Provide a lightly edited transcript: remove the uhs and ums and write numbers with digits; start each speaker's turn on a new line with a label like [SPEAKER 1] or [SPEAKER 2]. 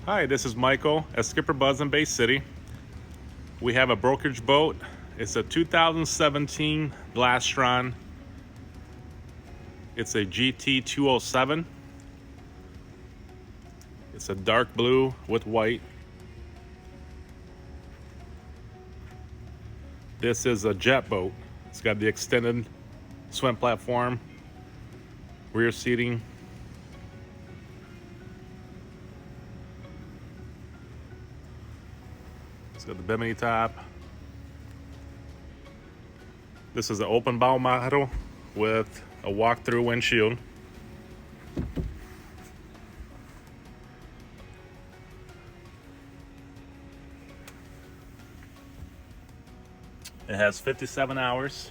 [SPEAKER 1] Hi, this is Michael at Skipper Buzz in Bay City. We have a brokerage boat. It's a 2017 Glastron. It's a GT 207. It's a dark blue with white. This is a jet boat. It's got the extended swim platform, rear seating. It's got the bimini top. This is an open bow model with a walk-through windshield. It has 57 hours.